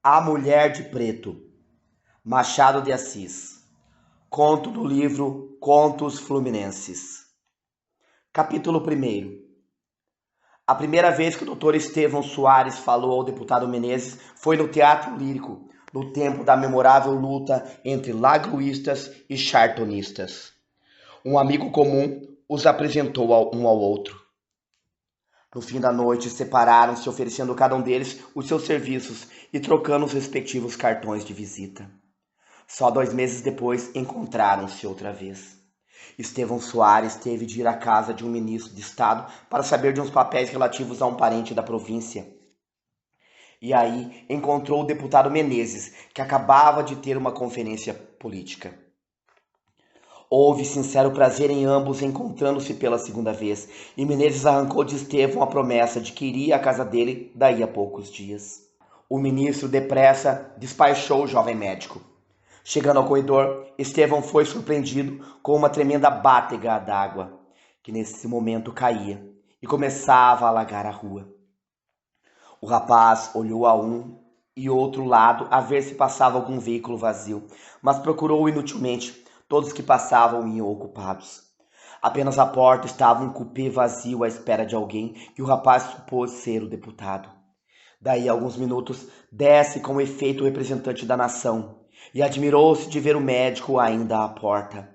A Mulher de Preto, Machado de Assis. Conto do livro Contos Fluminenses. Capítulo 1. A primeira vez que o Dr. Estevão Soares falou ao deputado Menezes foi no Teatro Lírico, no tempo da memorável luta entre lagruístas e chartonistas. Um amigo comum os apresentou um ao outro. No fim da noite, separaram-se, oferecendo cada um deles os seus serviços e trocando os respectivos cartões de visita. Só 2 meses depois, encontraram-se outra vez. Estevão Soares teve de ir à casa de um ministro de Estado para saber de uns papéis relativos a um parente da província. E aí encontrou o deputado Menezes, que acabava de ter uma conferência política. Houve sincero prazer em ambos encontrando-se pela segunda vez, e Menezes arrancou de Estevão a promessa de que iria à casa dele daí a poucos dias. O ministro, depressa, despachou o jovem médico. Chegando ao corredor, Estevão foi surpreendido com uma tremenda bátega d'água, que nesse momento caía e começava a alagar a rua. O rapaz olhou a um e outro lado a ver se passava algum veículo vazio, mas procurou inutilmente. Todos que passavam iam ocupados. Apenas à porta estava um cupê vazio à espera de alguém que o rapaz supôs ser o deputado. Daí a alguns minutos desce com efeito o representante da nação e admirou-se de ver o médico ainda à porta.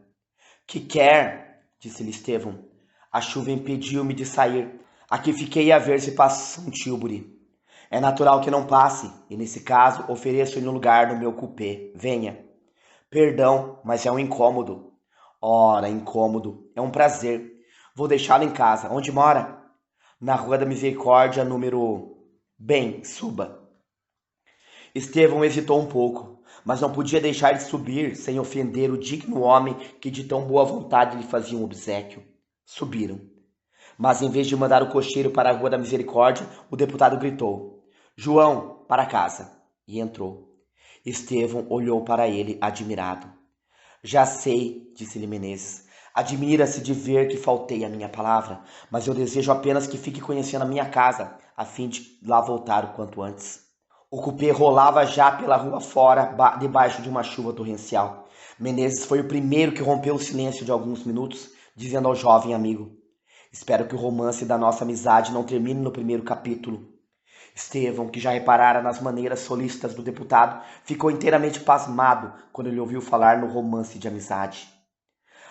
Que quer? Disse-lhe Estevão. A chuva impediu-me de sair. Aqui fiquei a ver se passa um tílburi. É natural que não passe, e nesse caso ofereço-lhe um lugar no meu cupê. Venha. Perdão, mas é um incômodo. Ora, incômodo. É um prazer. Vou deixá-lo em casa. Onde mora? Na Rua da Misericórdia, número... Bem, suba. Estevão hesitou um pouco, mas não podia deixar de subir sem ofender o digno homem que de tão boa vontade lhe fazia um obséquio. Subiram. Mas em vez de mandar o cocheiro para a Rua da Misericórdia, o deputado gritou: João, para casa. E entrou. Estevão olhou para ele, admirado. Já sei, disse-lhe Menezes. Admira-se de ver que faltei à minha palavra, mas eu desejo apenas que fique conhecendo a minha casa, a fim de lá voltar o quanto antes. O cupê rolava já pela rua fora, debaixo de uma chuva torrencial. Menezes foi o primeiro que rompeu o silêncio de alguns minutos, dizendo ao jovem amigo: Espero que o romance da nossa amizade não termine no primeiro capítulo. Estevão, que já reparara nas maneiras solícitas do deputado, ficou inteiramente pasmado quando ele ouviu falar no romance de amizade.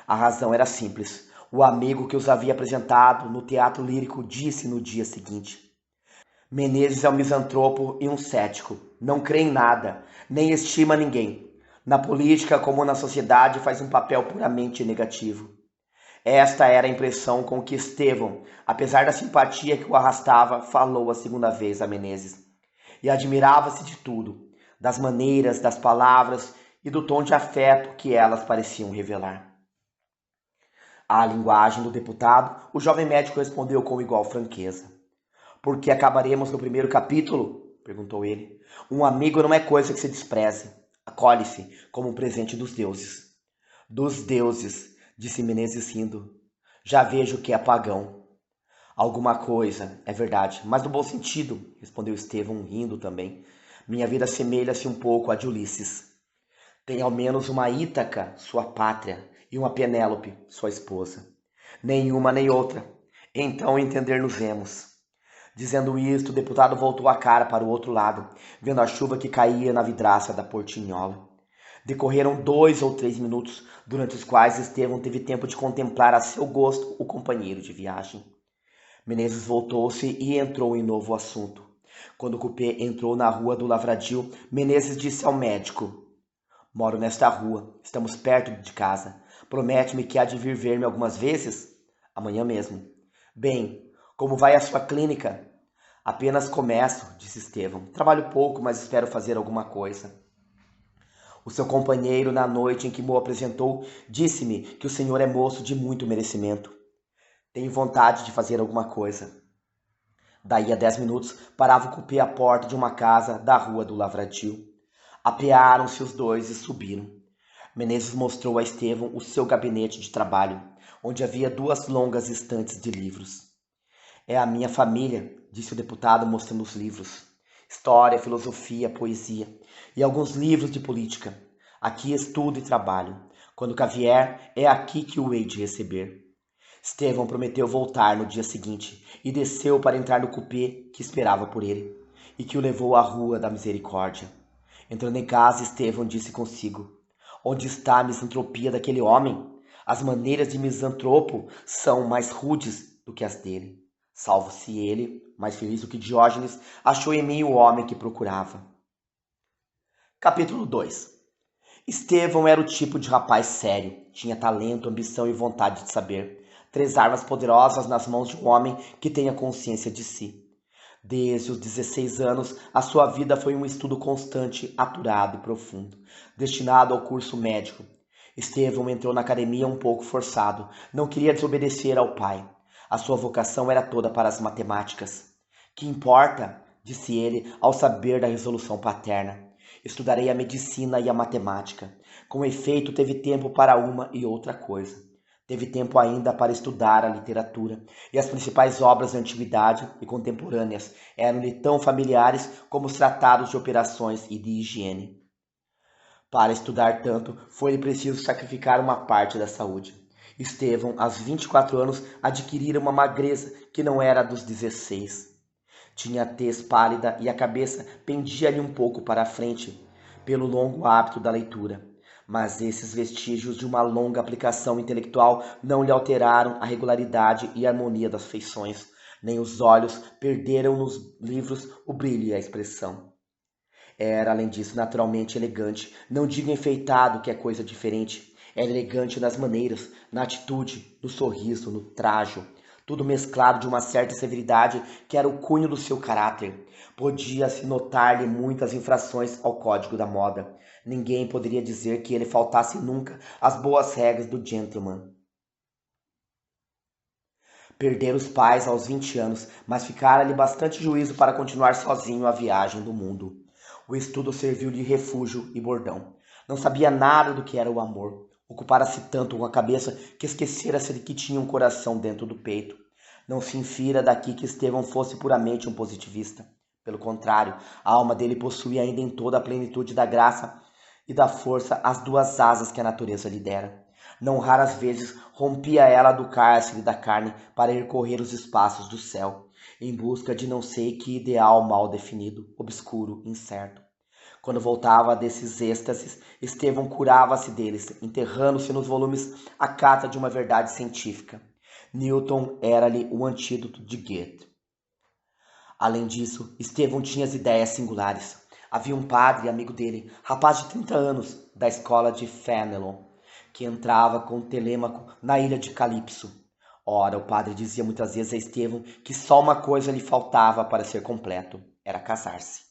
A razão era simples. O amigo que os havia apresentado no Teatro Lírico disse no dia seguinte: Menezes é um misantropo e um cético. Não crê em nada, nem estima ninguém. Na política como na sociedade faz um papel puramente negativo. Esta era a impressão com que Estevão, apesar da simpatia que o arrastava, falou a segunda vez a Menezes. E admirava-se de tudo, das maneiras, das palavras e do tom de afeto que elas pareciam revelar. À linguagem do deputado, o jovem médico respondeu com igual franqueza. Por que acabaremos no primeiro capítulo? Perguntou ele. Um amigo não é coisa que se despreze. Acolhe-se como um presente dos deuses. Dos deuses, disse Menezes rindo. Já vejo que é pagão. Alguma coisa, é verdade, mas no bom sentido, respondeu Estevão, rindo também. Minha vida assemelha-se um pouco à de Ulisses. Tem ao menos uma Ítaca, sua pátria, e uma Penélope, sua esposa. Nenhuma nem outra. Então entender-nos-emos. Dizendo isto, o deputado voltou a cara para o outro lado, vendo a chuva que caía na vidraça da portinhola. Decorreram 2 ou 3 minutos, durante os quais Estevão teve tempo de contemplar a seu gosto o companheiro de viagem. Menezes voltou-se e entrou em novo assunto. Quando o cupê entrou na Rua do Lavradio, Menezes disse ao médico: Moro nesta rua, estamos perto de casa. Promete-me que há de vir ver-me algumas vezes? Amanhã mesmo. Bem, como vai a sua clínica? Apenas começo, disse Estevão. Trabalho pouco, mas espero fazer alguma coisa. O seu companheiro, na noite em que me apresentou, disse-me que o senhor é moço de muito merecimento. Tenho vontade de fazer alguma coisa. Daí a 10 minutos, parava o cupê à porta de uma casa da Rua do Lavradio. Apearam-se os dois e subiram. Menezes mostrou a Estevão o seu gabinete de trabalho, onde havia 2 longas estantes de livros. É a minha família, disse o deputado mostrando os livros. história, filosofia, poesia e alguns livros de política. Aqui estudo e trabalho. Quando cá vier, é aqui que o hei de receber. Estevão prometeu voltar no dia seguinte e desceu para entrar no cupê que esperava por ele e que o levou à Rua da Misericórdia. Entrando em casa, Estevão disse consigo: onde está a misantropia daquele homem? As maneiras de misantropo são mais rudes do que as dele. Salvo-se ele, mais feliz do que Diógenes, achou em mim o homem que procurava. Capítulo 2. Estevão era o tipo de rapaz sério, tinha talento, ambição e vontade de saber. 3 armas poderosas nas mãos de um homem que tenha consciência de si. Desde os 16 anos, a sua vida foi um estudo constante, aturado e profundo, destinado ao curso médico. Estevão entrou na academia um pouco forçado, não queria desobedecer ao pai. A sua vocação era toda para as matemáticas. Que importa, disse ele ao saber da resolução paterna. Estudarei a medicina e a matemática. Com efeito, teve tempo para uma e outra coisa. Teve tempo ainda para estudar a literatura, e as principais obras da antiguidade e contemporâneas eram-lhe tão familiares como os tratados de operações e de higiene. Para estudar tanto, foi-lhe preciso sacrificar uma parte da saúde. Estevão, aos 24 anos, adquirira uma magreza que não era a dos 16. Tinha a tez pálida e a cabeça pendia-lhe um pouco para a frente, pelo longo hábito da leitura. Mas esses vestígios de uma longa aplicação intelectual não lhe alteraram a regularidade e a harmonia das feições, nem os olhos perderam nos livros o brilho e a expressão. Era, além disso, naturalmente elegante, não digo enfeitado, que é coisa diferente. Era elegante nas maneiras, na atitude, no sorriso, no trajo, tudo mesclado de uma certa severidade que era o cunho do seu caráter. Podia-se notar-lhe muitas infrações ao código da moda. Ninguém poderia dizer que ele faltasse nunca às boas regras do gentleman. Perdera os pais aos 20 anos, mas ficara-lhe bastante juízo para continuar sozinho a viagem do mundo. O estudo serviu-lhe de refúgio e bordão. Não sabia nada do que era o amor. Ocupara-se tanto com a cabeça que esquecera-se de que tinha um coração dentro do peito. Não se infira daqui que Estevão fosse puramente um positivista. Pelo contrário, a alma dele possuía ainda em toda a plenitude da graça e da força as 2 asas que a natureza lhe dera. Não raras vezes rompia ela do cárcere da carne para ir correr os espaços do céu, em busca de não sei que ideal mal definido, obscuro, incerto. Quando voltava desses êxtases, Estevão curava-se deles, enterrando-se nos volumes a cata de uma verdade científica. Newton era-lhe o antídoto de Goethe. Além disso, Estevão tinha as ideias singulares. Havia um padre, amigo dele, rapaz de 30 anos, da escola de Fénelon, que entrava com Telêmaco na ilha de Calipso. Ora, o padre dizia muitas vezes a Estevão que só uma coisa lhe faltava para ser completo, era casar-se.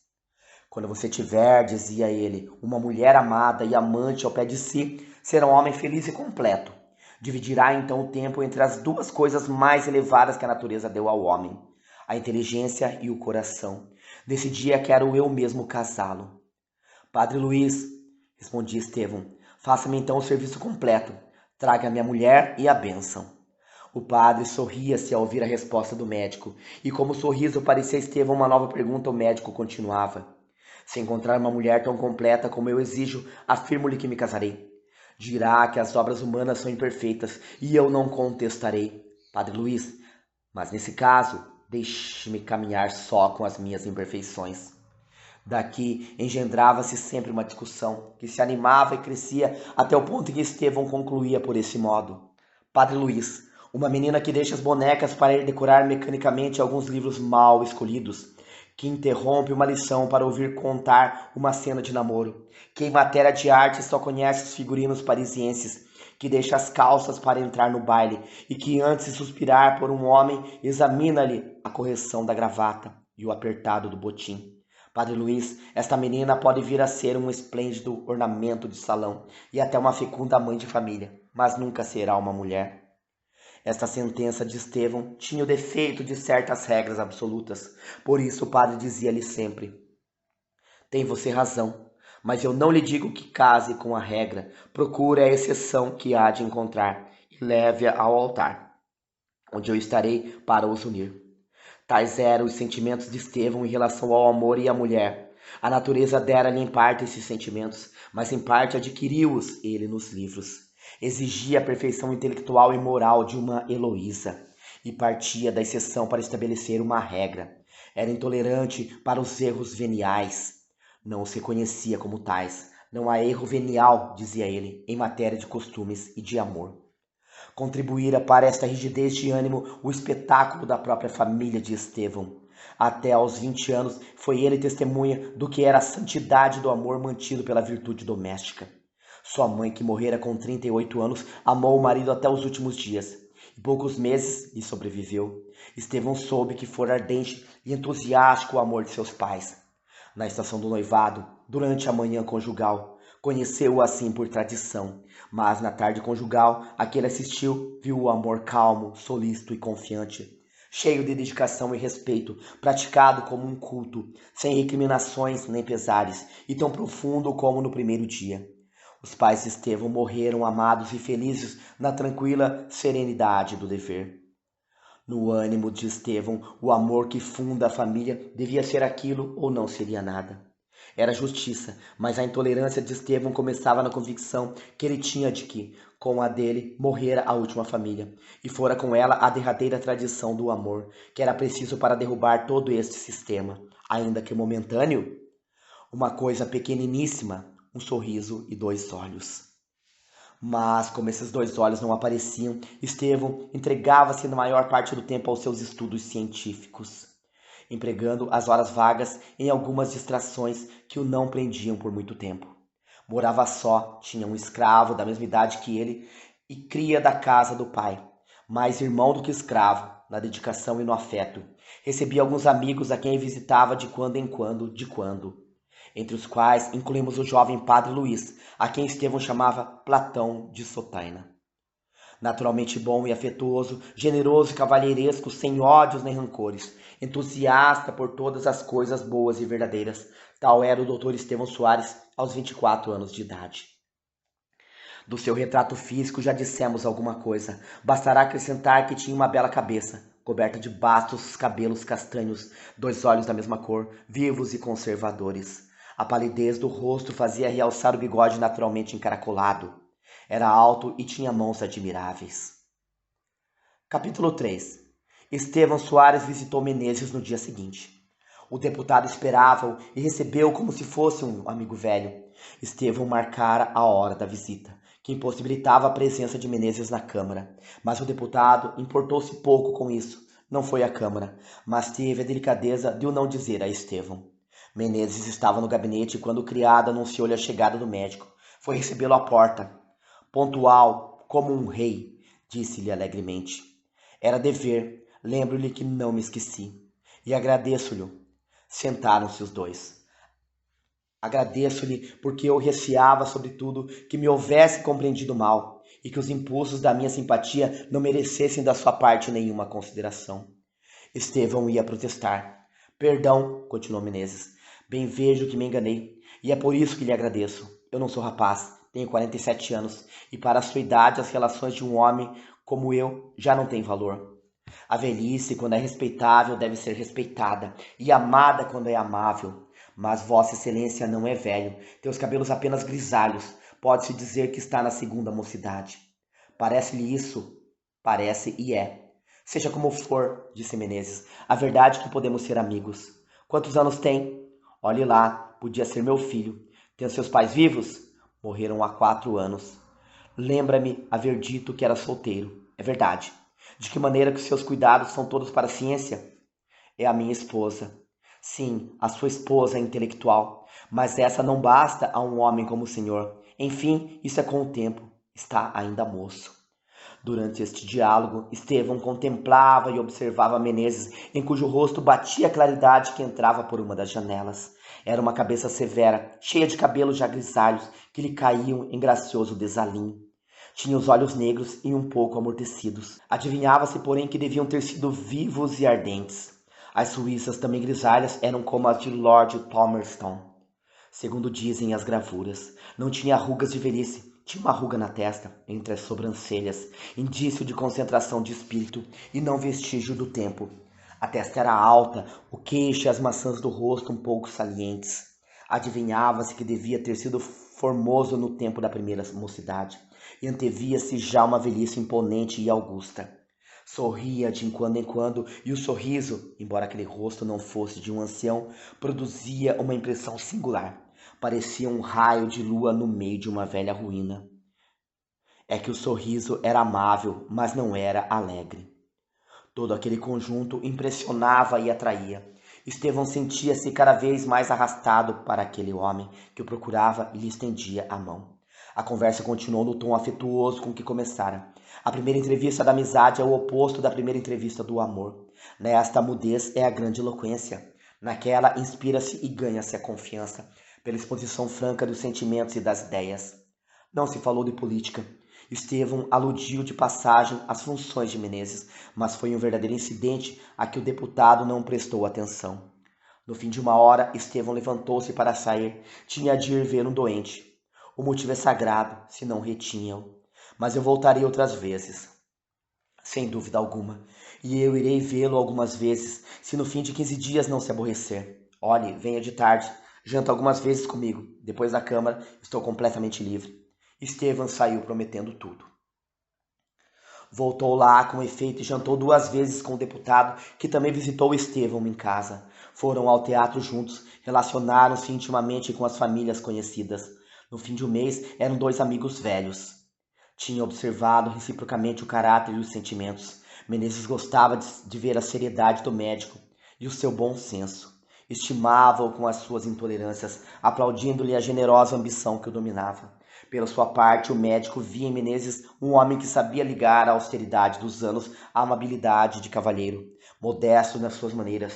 Quando você tiver, dizia ele, uma mulher amada e amante ao pé de si, será um homem feliz e completo. Dividirá então o tempo entre as 2 coisas mais elevadas que a natureza deu ao homem, a inteligência e o coração. Nesse dia quero eu mesmo casá-lo. Padre Luiz, respondia Estevão, faça-me então o serviço completo. Traga minha mulher e a bênção. O padre sorria-se ao ouvir a resposta do médico, e como o sorriso parecia a Estevão uma nova pergunta, o médico continuava. Se encontrar uma mulher tão completa como eu exijo, afirmo-lhe que me casarei. Dirá que as obras humanas são imperfeitas, e eu não contestarei, Padre Luiz, mas nesse caso, deixe-me caminhar só com as minhas imperfeições. Daqui engendrava-se sempre uma discussão, que se animava e crescia até o ponto em que Estevão concluía por esse modo. Padre Luiz, uma menina que deixa as bonecas para ir decorar mecanicamente alguns livros mal escolhidos, que interrompe uma lição para ouvir contar uma cena de namoro, que em matéria de arte só conhece os figurinos parisienses, que deixa as calças para entrar no baile e que antes de suspirar por um homem examina-lhe a correção da gravata e o apertado do botim. Padre Luiz, esta menina pode vir a ser um esplêndido ornamento de salão e até uma fecunda mãe de família, mas nunca será uma mulher. Esta sentença de Estevão tinha o defeito de certas regras absolutas. Por isso o padre dizia-lhe sempre: tem você razão, mas eu não lhe digo que case com a regra. Procure a exceção que há de encontrar e leve-a ao altar, onde eu estarei para os unir. Tais eram os sentimentos de Estevão em relação ao amor e à mulher. A natureza dera-lhe em parte esses sentimentos, mas em parte adquiriu-os ele nos livros. Exigia a perfeição intelectual e moral de uma Heloísa, e partia da exceção para estabelecer uma regra. Era intolerante para os erros veniais. Não os reconhecia como tais. Não há erro venial, dizia ele, em matéria de costumes e de amor. Contribuíra para esta rigidez de ânimo o espetáculo da própria família de Estevão. Até aos 20 anos foi ele testemunha do que era a santidade do amor mantido pela virtude doméstica. Sua mãe, que morrera com 38 anos, amou o marido até os últimos dias. Em poucos meses lhe sobreviveu. Estevão soube que fora ardente e entusiástico o amor de seus pais. Na estação do noivado, durante a manhã conjugal, conheceu-o assim por tradição, mas na tarde conjugal, a que ele assistiu, viu o amor calmo, solícito e confiante, cheio de dedicação e respeito, praticado como um culto, sem recriminações nem pesares, e tão profundo como no primeiro dia. Os pais de Estevão morreram amados e felizes na tranquila serenidade do dever. No ânimo de Estevão, o amor que funda a família devia ser aquilo ou não seria nada. Era justiça, mas a intolerância de Estevão começava na convicção que ele tinha de que, com a dele, morrera a última família, e fora com ela a derradeira tradição do amor, que era preciso para derrubar todo este sistema, ainda que momentâneo. Uma coisa pequeniníssima, um sorriso e 2 olhos. Mas, como esses 2 olhos não apareciam, Estevão entregava-se na maior parte do tempo aos seus estudos científicos, empregando as horas vagas em algumas distrações que o não prendiam por muito tempo. Morava só, tinha um escravo da mesma idade que ele e cria da casa do pai, mais irmão do que escravo, na dedicação e no afeto. Recebia alguns amigos a quem visitava de quando em quando, entre os quais incluímos o jovem padre Luís, a quem Estevão chamava Platão de Sotaina. Naturalmente bom e afetuoso, generoso e cavalheiresco, sem ódios nem rancores, entusiasta por todas as coisas boas e verdadeiras, tal era o doutor Estevão Soares aos 24 anos de idade. Do seu retrato físico já dissemos alguma coisa, bastará acrescentar que tinha uma bela cabeça, coberta de bastos cabelos castanhos, 2 olhos da mesma cor, vivos e conservadores. A palidez do rosto fazia realçar o bigode naturalmente encaracolado. Era alto e tinha mãos admiráveis. Capítulo 3. Estevão Soares visitou Menezes no dia seguinte. O deputado esperava-o e recebeu-o como se fosse um amigo velho. Estevão marcara a hora da visita, que impossibilitava a presença de Menezes na Câmara. Mas o deputado importou-se pouco com isso. Não foi à Câmara, mas teve a delicadeza de o não dizer a Estevão. Menezes estava no gabinete quando o criado anunciou-lhe a chegada do médico. Foi recebê-lo à porta. Pontual, como um rei, disse-lhe alegremente. Era dever, lembro-lhe que não me esqueci. E agradeço-lhe. Sentaram-se os dois. Agradeço-lhe porque eu receava, sobretudo, que me houvesse compreendido mal e que os impulsos da minha simpatia não merecessem da sua parte nenhuma consideração. Estevão ia protestar. Perdão, continuou Menezes. Bem vejo que me enganei, e é por isso que lhe agradeço. Eu não sou rapaz, tenho 47 anos, e para a sua idade as relações de um homem como eu já não têm valor. A velhice, quando é respeitável, deve ser respeitada, e amada quando é amável. Mas Vossa Excelência não é velho, tem os cabelos apenas grisalhos, pode-se dizer que está na segunda mocidade. Parece-lhe isso? Parece e é. Seja como for, disse Menezes, a verdade é que podemos ser amigos. Quantos anos tem? Olhe lá, podia ser meu filho. Tem os seus pais vivos? Morreram há 4 anos. Lembra-me haver dito que era solteiro. É verdade. De que maneira que os seus cuidados são todos para a ciência? É a minha esposa. Sim, a sua esposa é intelectual, mas essa não basta a um homem como o senhor. Enfim, isso é com o tempo. Está ainda moço. Durante este diálogo, Estevão contemplava e observava Menezes, em cujo rosto batia a claridade que entrava por uma das janelas. Era uma cabeça severa, cheia de cabelos já grisalhos, que lhe caíam em gracioso desalinho. Tinha os olhos negros e um pouco amortecidos. Adivinhava-se, porém, que deviam ter sido vivos e ardentes. As suíças, também grisalhas, eram como as de Lord Palmerston, segundo dizem as gravuras. Não tinha rugas de velhice. Tinha uma ruga na testa, entre as sobrancelhas, indício de concentração de espírito e não vestígio do tempo. A testa era alta, o queixo e as maçãs do rosto um pouco salientes. Adivinhava-se que devia ter sido formoso no tempo da primeira mocidade, e antevia-se já uma velhice imponente e augusta. Sorria de quando em quando, e o sorriso, embora aquele rosto não fosse de um ancião, produzia uma impressão singular. Parecia um raio de lua no meio de uma velha ruína. É que o sorriso era amável, mas não era alegre. Todo aquele conjunto impressionava e atraía. Estevão sentia-se cada vez mais arrastado para aquele homem que o procurava e lhe estendia a mão. A conversa continuou no tom afetuoso com que começara. A primeira entrevista da amizade é o oposto da primeira entrevista do amor. Nesta, a mudez é a grande eloquência. Naquela, inspira-se e ganha-se a confiança, pela exposição franca dos sentimentos e das ideias. Não se falou de política. Estevão aludiu de passagem às funções de Menezes, mas foi um verdadeiro incidente a que o deputado não prestou atenção. No fim de uma hora, Estevão levantou-se para sair. Tinha de ir ver um doente. O motivo é sagrado, se não retinham. Mas eu voltarei outras vezes. Sem dúvida alguma. E eu irei vê-lo algumas vezes, se no fim de 15 dias não se aborrecer. Olhe, venha de tarde. Janta algumas vezes comigo. Depois da câmara, estou completamente livre. Estevão saiu prometendo tudo. Voltou lá com efeito e jantou 2 vezes com o deputado, que também visitou Estevão em casa. Foram ao teatro juntos, relacionaram-se intimamente com as famílias conhecidas. No fim de um mês, eram 2 amigos velhos. Tinha observado reciprocamente o caráter e os sentimentos. Menezes gostava de ver a seriedade do médico e o seu bom senso. Estimava-o com as suas intolerâncias, aplaudindo-lhe a generosa ambição que o dominava. Pela sua parte, o médico via em Menezes um homem que sabia ligar a austeridade dos anos à amabilidade de cavalheiro, modesto nas suas maneiras,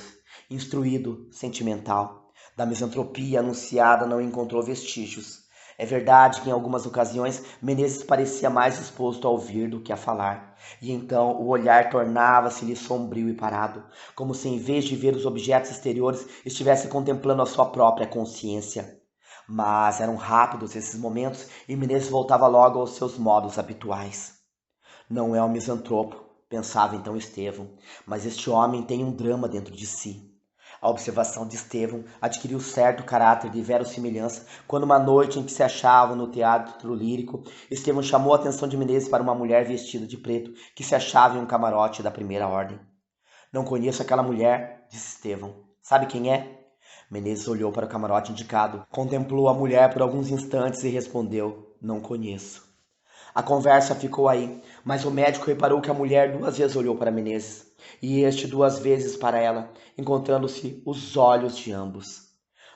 instruído, sentimental. Da misantropia anunciada não encontrou vestígios. É verdade que em algumas ocasiões Menezes parecia mais disposto a ouvir do que a falar, e então o olhar tornava-se-lhe sombrio e parado, como se em vez de ver os objetos exteriores estivesse contemplando a sua própria consciência. Mas eram rápidos esses momentos e Menezes voltava logo aos seus modos habituais. Não é um misantropo, pensava então Estevão, mas este homem tem um drama dentro de si. A observação de Estevão adquiriu certo caráter de verossimilhança quando, uma noite em que se achavam no teatro lírico, Estevão chamou a atenção de Menezes para uma mulher vestida de preto que se achava em um camarote da primeira ordem. Não conheço aquela mulher, disse Estevão. Sabe quem é? Menezes olhou para o camarote indicado, contemplou a mulher por alguns instantes e respondeu: não conheço. A conversa ficou aí, mas o médico reparou que a mulher 2 vezes olhou para Menezes, e este 2 vezes para ela, encontrando-se os olhos de ambos.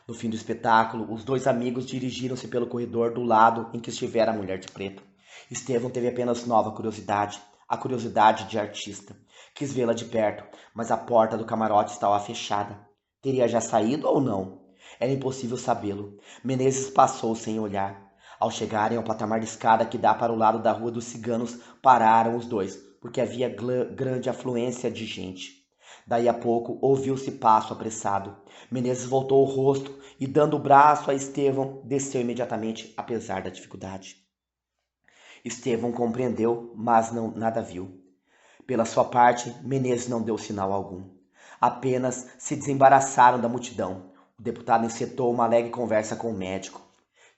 No fim do espetáculo, os 2 amigos dirigiram-se pelo corredor do lado em que estivera a mulher de preto. Estevão teve apenas nova curiosidade, a curiosidade de artista. Quis vê-la de perto, mas a porta do camarote estava fechada. Teria já saído ou não? Era impossível sabê-lo. Menezes passou sem olhar. Ao chegarem ao patamar de escada que dá para o lado da Rua dos Ciganos, pararam os 2, porque havia grande afluência de gente. Daí a pouco ouviu-se passo apressado. Menezes voltou o rosto e, dando o braço a Estevão, desceu imediatamente, apesar da dificuldade. Estevão compreendeu, mas nada viu. Pela sua parte, Menezes não deu sinal algum. Apenas se desembaraçaram da multidão. O deputado encetou uma alegre conversa com o médico.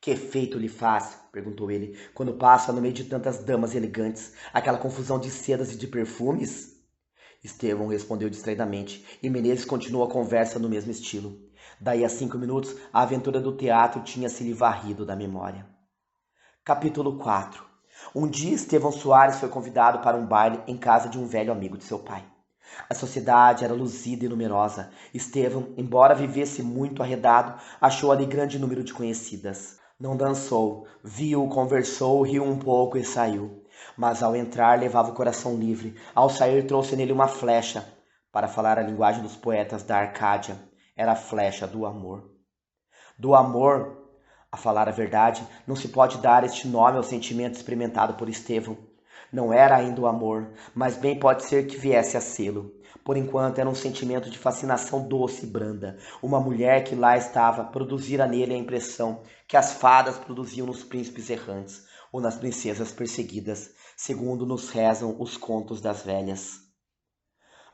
Que efeito lhe faz, perguntou ele, quando passa no meio de tantas damas elegantes, aquela confusão de sedas e de perfumes? Estevão respondeu distraidamente, e Menezes continuou a conversa no mesmo estilo. Daí a 5 minutos, a aventura do teatro tinha se lhe varrido da memória. Capítulo 4. Um dia Estevão Soares foi convidado para um baile em casa de um velho amigo de seu pai. A sociedade era luzida e numerosa. Estevão, embora vivesse muito arredado, achou ali grande número de conhecidas. Não dançou, viu, conversou, riu um pouco e saiu. Mas ao entrar levava o coração livre. Ao sair trouxe nele uma flecha. Para falar a linguagem dos poetas da Arcádia, era a flecha do amor. Do amor, a falar a verdade, não se pode dar este nome ao sentimento experimentado por Estevão. Não era ainda o amor, mas bem pode ser que viesse a sê-lo. Por enquanto era um sentimento de fascinação doce e branda. Uma mulher que lá estava produzira nele a impressão que as fadas produziam nos príncipes errantes ou nas princesas perseguidas, segundo nos rezam os contos das velhas.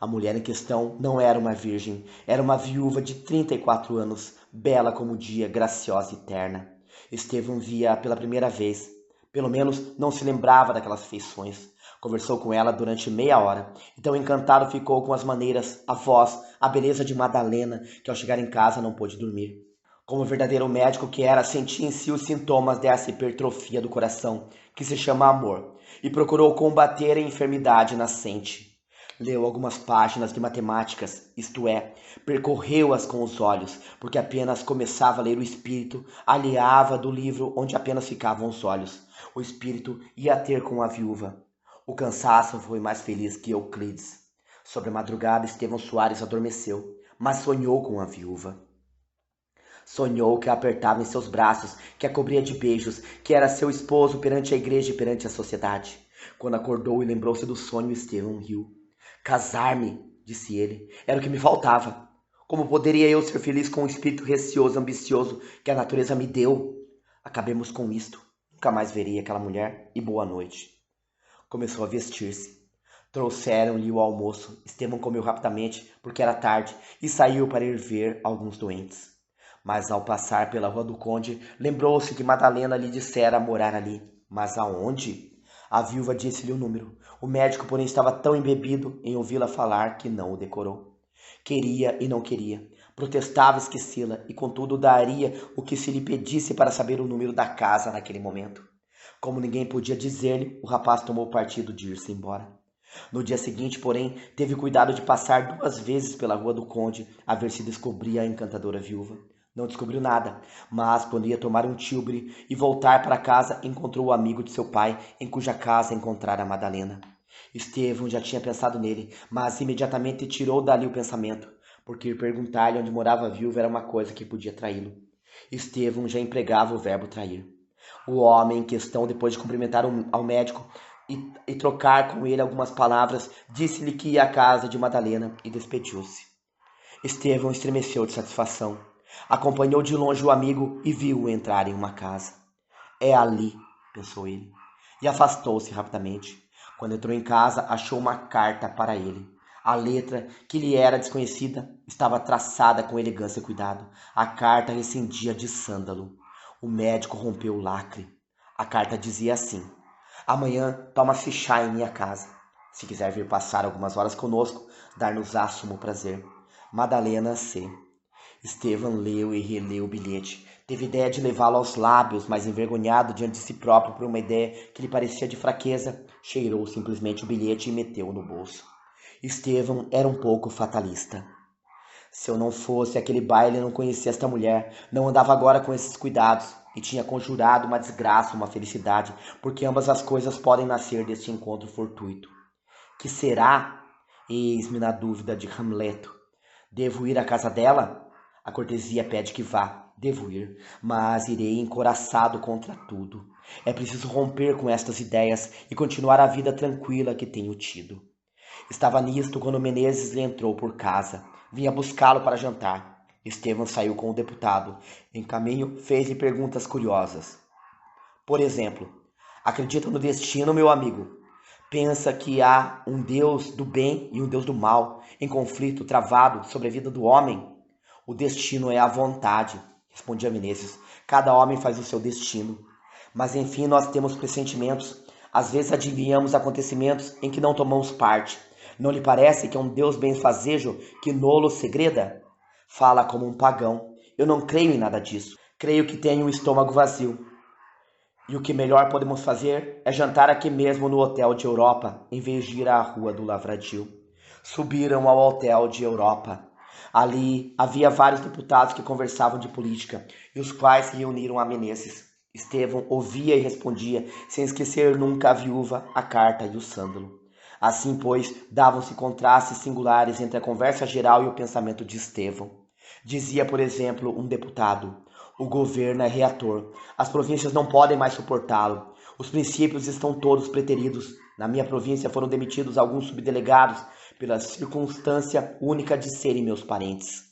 A mulher em questão não era uma virgem, era uma viúva de 34 anos, bela como o dia, graciosa e terna. Estevão via pela primeira vez, pelo menos não se lembrava daquelas feições. Conversou com ela durante meia hora, e tão encantado ficou com as maneiras, a voz, a beleza de Madalena, que ao chegar em casa não pôde dormir. Como verdadeiro médico que era, sentia em si os sintomas dessa hipertrofia do coração, que se chama amor, e procurou combater a enfermidade nascente. Leu algumas páginas de matemáticas, isto é, percorreu-as com os olhos, porque apenas começava a ler o espírito, alheava do livro onde apenas ficavam os olhos. O espírito ia ter com a viúva. O cansaço foi mais feliz que Euclides. Sobre a madrugada, Estevão Soares adormeceu, mas sonhou com a viúva. Sonhou que a apertava em seus braços, que a cobria de beijos, que era seu esposo perante a igreja e perante a sociedade. Quando acordou e lembrou-se do sonho, Estevão riu. Casar-me, disse ele, era o que me faltava. Como poderia eu ser feliz com o espírito receoso e ambicioso que a natureza me deu? Acabemos com isto. Nunca mais verei aquela mulher e boa noite. Começou a vestir-se. Trouxeram-lhe o almoço. Estevão comeu rapidamente, porque era tarde, e saiu para ir ver alguns doentes. Mas ao passar pela Rua do Conde, lembrou-se que Madalena lhe dissera morar ali. Mas aonde? A viúva disse-lhe o número. O médico, porém, estava tão embebido em ouvi-la falar que não o decorou. Queria e não queria. Protestava esquecê-la e, contudo, daria o que se lhe pedisse para saber o número da casa naquele momento. Como ninguém podia dizer-lhe, o rapaz tomou partido de ir-se embora. No dia seguinte, porém, teve cuidado de passar 2 vezes pela Rua do Conde a ver se descobria a encantadora viúva. Não descobriu nada, mas quando ia tomar um tilbre e voltar para casa, encontrou o amigo de seu pai, em cuja casa encontrara Madalena. Estevão já tinha pensado nele, mas imediatamente tirou dali o pensamento, porque ir perguntar-lhe onde morava a viúva era uma coisa que podia traí-lo. Estevão já empregava o verbo trair. O homem em questão, depois de cumprimentar ao médico e trocar com ele algumas palavras, disse-lhe que ia à casa de Madalena e despediu-se. Estevão estremeceu de satisfação. Acompanhou de longe o amigo e viu-o entrar em uma casa. É ali, pensou ele, e afastou-se rapidamente. Quando entrou em casa, achou uma carta para ele. A letra, que lhe era desconhecida, estava traçada com elegância e cuidado. A carta recendia de sândalo. O médico rompeu o lacre. A carta dizia assim: amanhã toma-se chá em minha casa. Se quiser vir passar algumas horas conosco, dar-nos-á sumo prazer. Madalena C. Estevão leu e releu o bilhete. Teve ideia de levá-lo aos lábios, mas envergonhado diante de si próprio por uma ideia que lhe parecia de fraqueza, cheirou simplesmente o bilhete e meteu-o no bolso. Estevão era um pouco fatalista. Se eu não fosse aquele baile, não conhecia esta mulher, não andava agora com esses cuidados, e tinha conjurado uma desgraça, uma felicidade, porque ambas as coisas podem nascer deste encontro fortuito. Que será? Eis-me na dúvida de Hamleto. Devo ir à casa dela? A cortesia pede que vá. Devo ir, mas irei encoraçado contra tudo. É preciso romper com estas ideias e continuar a vida tranquila que tenho tido. Estava nisto quando Menezes lhe entrou por casa. Vinha buscá-lo para jantar. Estevão saiu com o deputado. Em caminho, fez-lhe perguntas curiosas. Por exemplo, acredita no destino, meu amigo? Pensa que há um Deus do bem e um Deus do mal, em conflito travado sobre a vida do homem? O destino é a vontade, respondia Menezes. Cada homem faz o seu destino. Mas enfim nós temos pressentimentos. Às vezes adivinhamos acontecimentos em que não tomamos parte. Não lhe parece que é um Deus benfazejo que nolo segreda? Fala como um pagão. Eu não creio em nada disso. Creio que tenho o estômago vazio. E o que melhor podemos fazer é jantar aqui mesmo no Hotel de Europa, em vez de ir à Rua do Lavradio. Subiram ao Hotel de Europa. Ali havia vários deputados que conversavam de política, e os quais se reuniram a Menezes. Estevão ouvia e respondia, sem esquecer nunca a viúva, a carta e o sândalo. Assim, pois, davam-se contrastes singulares entre a conversa geral e o pensamento de Estevão. Dizia, por exemplo, um deputado: o governo é reator. As províncias não podem mais suportá-lo. Os princípios estão todos preteridos. Na minha província foram demitidos alguns subdelegados pela circunstância única de serem meus parentes.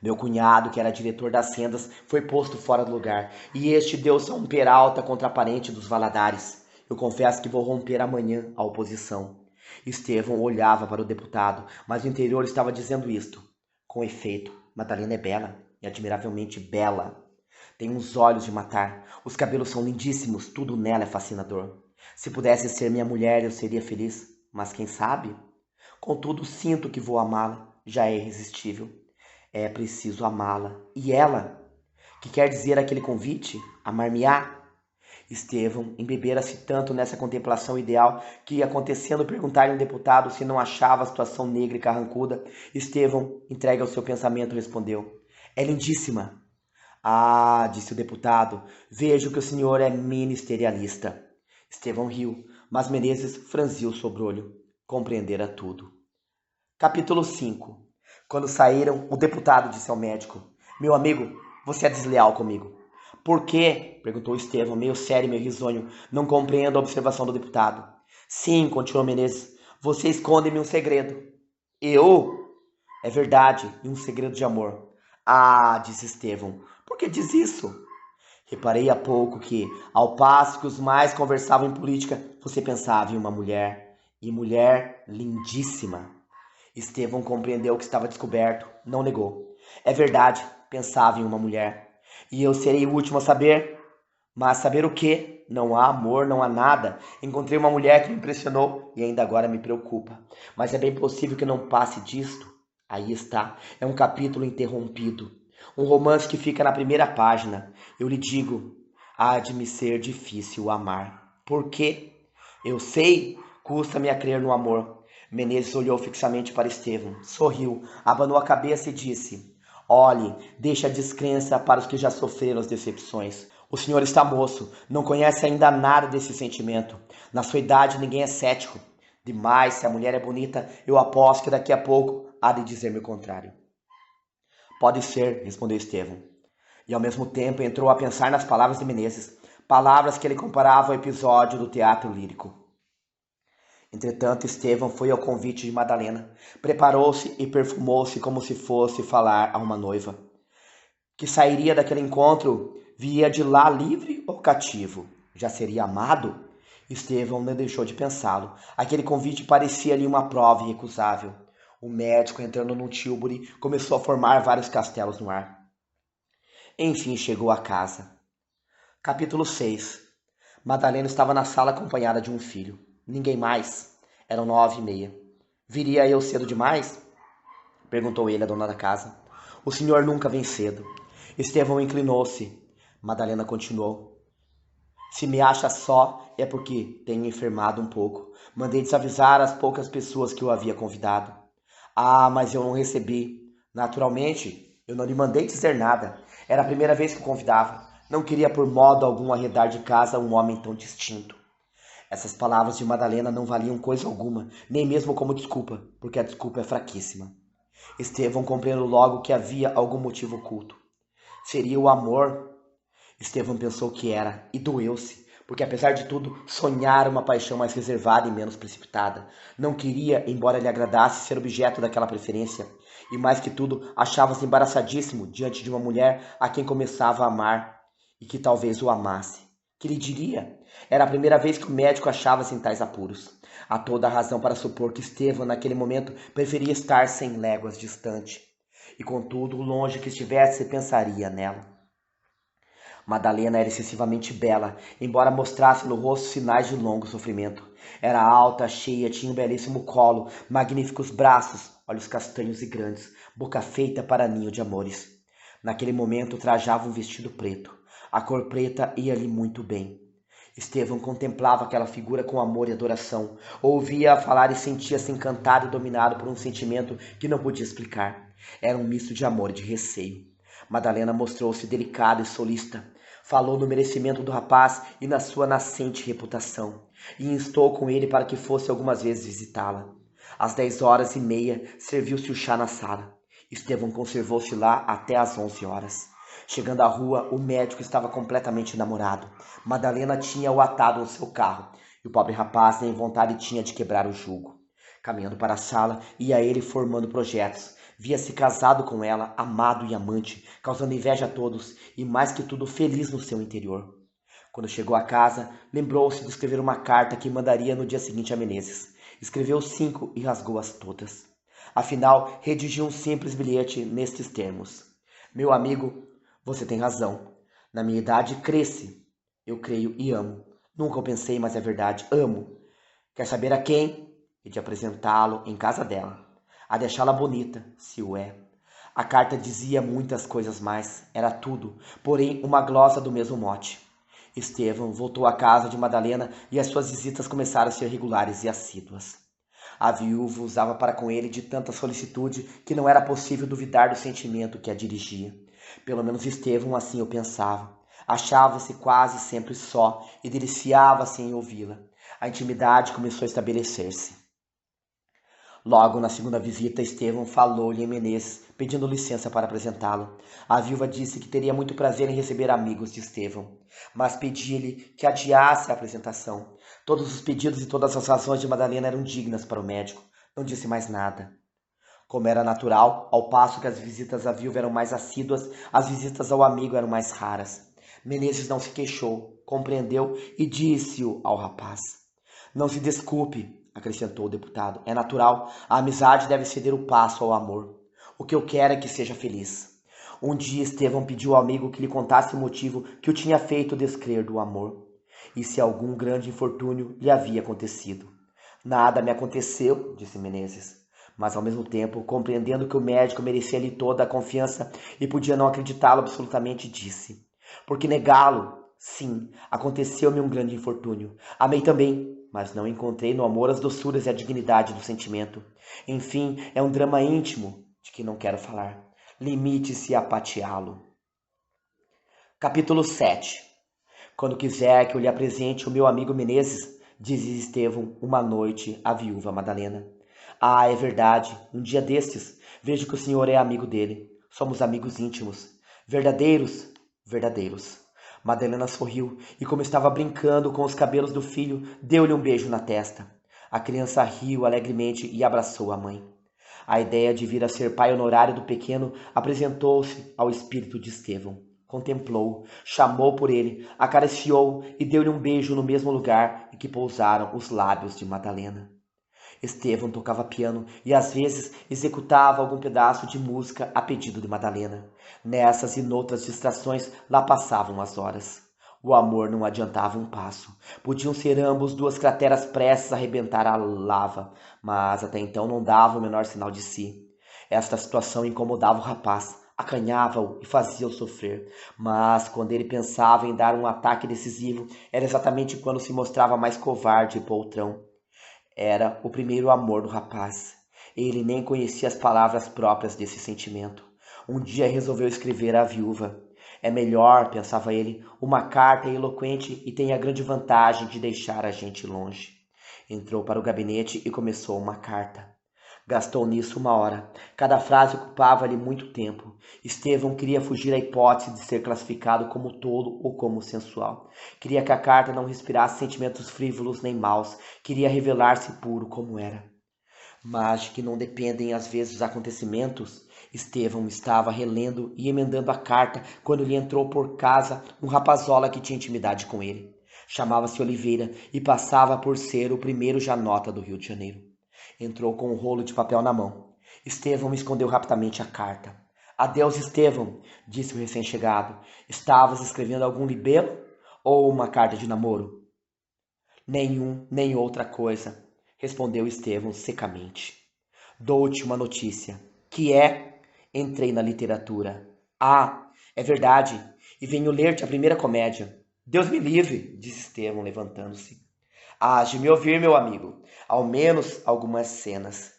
Meu cunhado, que era diretor das rendas, foi posto fora do lugar, e este deu-se a um peralta contra a parente dos Valadares. Eu confesso que vou romper amanhã a oposição. Estevão olhava para o deputado, mas o interior estava dizendo isto. Com efeito, Madalena é bela, e admiravelmente bela. Tem uns olhos de matar, os cabelos são lindíssimos, tudo nela é fascinador. Se pudesse ser minha mulher, eu seria feliz, mas quem sabe? Contudo, sinto que vou amá-la, já é irresistível. É preciso amá-la. E ela? Que quer dizer aquele convite? Amar-me-á? Estevão embebera-se tanto nessa contemplação ideal que, acontecendo perguntar-lhe um deputado se não achava a situação negra e carrancuda, Estevão, entregue ao seu pensamento, respondeu: É lindíssima. Ah, disse o deputado, vejo que o senhor é ministerialista. Estevão riu, mas Menezes franziu o sobrolho. Compreendera tudo. Capítulo 5. Quando saíram, o deputado disse ao médico: Meu amigo, você é desleal comigo. Por quê? Perguntou Estevão, meio sério e meio risonho. Não compreendo a observação do deputado. Sim, continuou Menezes, você esconde-me um segredo. Eu? É verdade, e um segredo de amor. Ah, disse Estevão, por que diz isso? Reparei há pouco que, ao passo que os mais conversavam em política, você pensava em uma mulher, e mulher lindíssima. Estevão compreendeu que estava descoberto, não negou. É verdade, pensava em uma mulher. E eu serei o último a saber? Mas saber o quê? Não há amor, não há nada. Encontrei uma mulher que me impressionou e ainda agora me preocupa. Mas é bem possível que não passe disto. Aí está, é um capítulo interrompido. Um romance que fica na primeira página. Eu lhe digo, há de me ser difícil amar. Por quê? Eu sei, custa-me a crer no amor. Menezes olhou fixamente para Estevão, sorriu, abanou a cabeça e disse: Olhe, deixe a descrença para os que já sofreram as decepções. O senhor está moço, não conhece ainda nada desse sentimento. Na sua idade ninguém é cético. Demais, se a mulher é bonita, eu aposto que daqui a pouco há de dizer-me o contrário. Pode ser, respondeu Estevão. E ao mesmo tempo entrou a pensar nas palavras de Menezes, palavras que ele comparava ao episódio do teatro lírico. Entretanto, Estevão foi ao convite de Madalena, preparou-se e perfumou-se como se fosse falar a uma noiva. Que sairia daquele encontro, viria de lá livre ou cativo? Já seria amado? Estevão não deixou de pensá-lo. Aquele convite parecia-lhe uma prova irrecusável. O médico, entrando num tílburi, começou a formar vários castelos no ar. Enfim, chegou a casa. Capítulo 6. Madalena estava na sala acompanhada de um filho. Ninguém mais. Eram 9h30. Viria eu cedo demais? Perguntou ele à dona da casa. O senhor nunca vem cedo. Estevão inclinou-se. Madalena continuou. Se me acha só, é porque tenho enfermado um pouco. Mandei desavisar as poucas pessoas que eu havia convidado. Ah, mas eu não recebi. Naturalmente, eu não lhe mandei dizer nada. Era a primeira vez que o convidava. Não queria por modo algum arredar de casa um homem tão distinto. Essas palavras de Madalena não valiam coisa alguma, nem mesmo como desculpa, porque a desculpa é fraquíssima. Estevão compreendeu logo que havia algum motivo oculto. Seria o amor? Estevão pensou que era, e doeu-se, porque apesar de tudo, sonhara uma paixão mais reservada e menos precipitada. Não queria, embora lhe agradasse, ser objeto daquela preferência. E mais que tudo, achava-se embaraçadíssimo diante de uma mulher a quem começava a amar, e que talvez o amasse. Que lhe diria? Era a primeira vez que o médico achava-se em tais apuros. Há toda a razão para supor que Estevão, naquele momento, preferia estar 100 léguas distante. E contudo, longe que estivesse, pensaria nela. Madalena era excessivamente bela, embora mostrasse no rosto sinais de longo sofrimento. Era alta, cheia, tinha um belíssimo colo, magníficos braços, olhos castanhos e grandes, boca feita para ninho de amores. Naquele momento trajava um vestido preto. A cor preta ia-lhe muito bem. Estevão contemplava aquela figura com amor e adoração. Ouvia-a falar e sentia-se encantado e dominado por um sentimento que não podia explicar. Era um misto de amor e de receio. Madalena mostrou-se delicada e solícita. Falou no merecimento do rapaz e na sua nascente reputação, e instou com ele para que fosse algumas vezes visitá-la. Às 10h30 serviu-se o chá na sala. Estevão conservou-se lá até às 11h. Chegando à rua, o médico estava completamente namorado. Madalena tinha-o atado no seu carro, e o pobre rapaz nem vontade tinha de quebrar o jugo. Caminhando para a sala, ia ele formando projetos. Via-se casado com ela, amado e amante, causando inveja a todos e, mais que tudo, feliz no seu interior. Quando chegou a casa, lembrou-se de escrever uma carta que mandaria no dia seguinte a Menezes. Escreveu 5 e rasgou-as todas. Afinal, redigiu um simples bilhete nestes termos: Meu amigo, você tem razão. Na minha idade cresce. Eu creio e amo. Nunca o pensei, mas é verdade. Amo. Quer saber a quem? E de apresentá-lo em casa dela. A deixá-la bonita, se o é. A carta dizia muitas coisas mais. Era tudo, porém uma glosa do mesmo mote. Estevão voltou à casa de Madalena e as suas visitas começaram a ser regulares e assíduas. A viúva usava para com ele de tanta solicitude que não era possível duvidar do sentimento que a dirigia. Pelo menos Estevão assim o pensava. Achava-se quase sempre só e deliciava-se em ouvi-la. A intimidade começou a estabelecer-se. Logo na segunda visita, Estevão falou-lhe em Menezes, pedindo licença para apresentá-lo. A viúva disse que teria muito prazer em receber amigos de Estevão, mas pedia-lhe que adiasse a apresentação. Todos os pedidos e todas as razões de Madalena eram dignas para o médico. Não disse mais nada. Como era natural, ao passo que as visitas à viúva eram mais assíduas, as visitas ao amigo eram mais raras. Menezes não se queixou, compreendeu e disse-o ao rapaz. Não se desculpe, acrescentou o deputado. É natural, a amizade deve ceder o passo ao amor. O que eu quero é que seja feliz. Um dia Estevão pediu ao amigo que lhe contasse o motivo que o tinha feito descrer do amor, e se algum grande infortúnio lhe havia acontecido. Nada me aconteceu, disse Menezes, mas ao mesmo tempo, compreendendo que o médico merecia-lhe toda a confiança e podia não acreditá-lo absolutamente, disse: Por que negá-lo? Sim, aconteceu-me um grande infortúnio. Amei também, mas não encontrei no amor as doçuras e a dignidade do sentimento. Enfim, é um drama íntimo de que não quero falar. Limite-se a pateá-lo. Capítulo 7. Quando quiser que eu lhe apresente o meu amigo Menezes, dizia Estevão uma noite à viúva Madalena. Ah, é verdade, um dia destes, vejo que o senhor é amigo dele. Somos amigos íntimos. Verdadeiros? Verdadeiros. Madalena sorriu e, como estava brincando com os cabelos do filho, deu-lhe um beijo na testa. A criança riu alegremente e abraçou a mãe. A ideia de vir a ser pai honorário do pequeno apresentou-se ao espírito de Estevão. Contemplou, chamou por ele, acariciou e deu-lhe um beijo no mesmo lugar em que pousaram os lábios de Madalena. Estevão tocava piano e às vezes executava algum pedaço de música a pedido de Madalena. Nessas e noutras distrações lá passavam as horas. O amor não adiantava um passo. Podiam ser ambos duas crateras prestes a arrebentar a lava, mas até então não dava o menor sinal de si. Esta situação incomodava o rapaz, acanhava-o e fazia-o sofrer. Mas quando ele pensava em dar um ataque decisivo, era exatamente quando se mostrava mais covarde e poltrão. Era o primeiro amor do rapaz. Ele nem conhecia as palavras próprias desse sentimento. Um dia resolveu escrever à viúva. É melhor, pensava ele, uma carta eloquente e tem a grande vantagem de deixar a gente longe. Entrou para o gabinete e começou uma carta. Gastou nisso 1 hora. Cada frase ocupava-lhe muito tempo. Estevão queria fugir à hipótese de ser classificado como tolo ou como sensual. Queria que a carta não respirasse sentimentos frívolos nem maus. Queria revelar-se puro como era. Mas de que não dependem às vezes os acontecimentos, Estevão estava relendo e emendando a carta quando lhe entrou por casa um rapazola que tinha intimidade com ele. Chamava-se Oliveira e passava por ser o primeiro janota do Rio de Janeiro. Entrou com um rolo de papel na mão. Estevão escondeu rapidamente a carta. Adeus, Estevão, disse o recém-chegado. Estavas escrevendo algum libelo ou uma carta de namoro? Nenhum, nem outra coisa, respondeu Estevão secamente. Dou-te uma notícia. Que é? Entrei na literatura. Ah, é verdade. E venho ler-te a primeira comédia. Deus me livre, disse Estevão, levantando-se. Hás de me ouvir, meu amigo. Ao menos algumas cenas.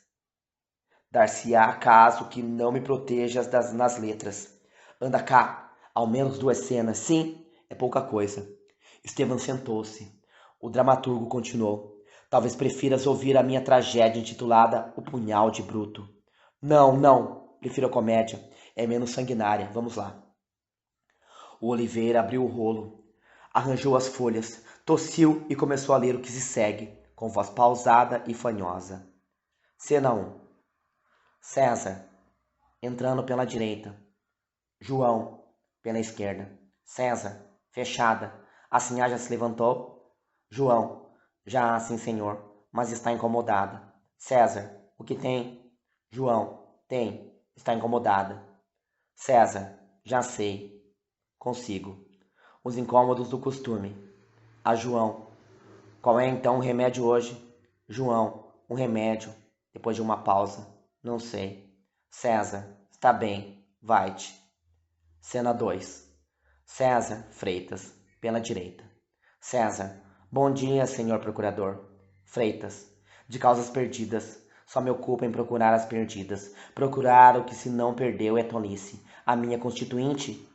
Dar-se-á caso que não me protejas nas letras. Anda cá, ao menos 2 cenas. Sim, é pouca coisa. Estevão sentou-se. O dramaturgo continuou. Talvez prefiras ouvir a minha tragédia intitulada O Punhal de Bruto. Não, não. Prefiro a comédia. É menos sanguinária. Vamos lá. O Oliveira abriu o rolo. Arranjou as folhas, tossiu e começou a ler o que se segue, com voz pausada e fanhosa. Cena 1. César, entrando pela direita. João, pela esquerda. César, fechada. A sinhá já se levantou? João, já sim, senhor. mas está incomodada. César, o que tem? João, tem, está incomodada. César, já sei, consigo. Os incômodos do costume. A João, qual é então o remédio hoje? João, um remédio. Depois de uma pausa, não sei. César, está bem, vai-te. Cena 2. César Freitas, pela direita. César, bom dia, senhor procurador. Freitas, de causas perdidas. Só me ocupo em procurar as perdidas. Procurar o que se não perdeu é tolice. A minha constituinte?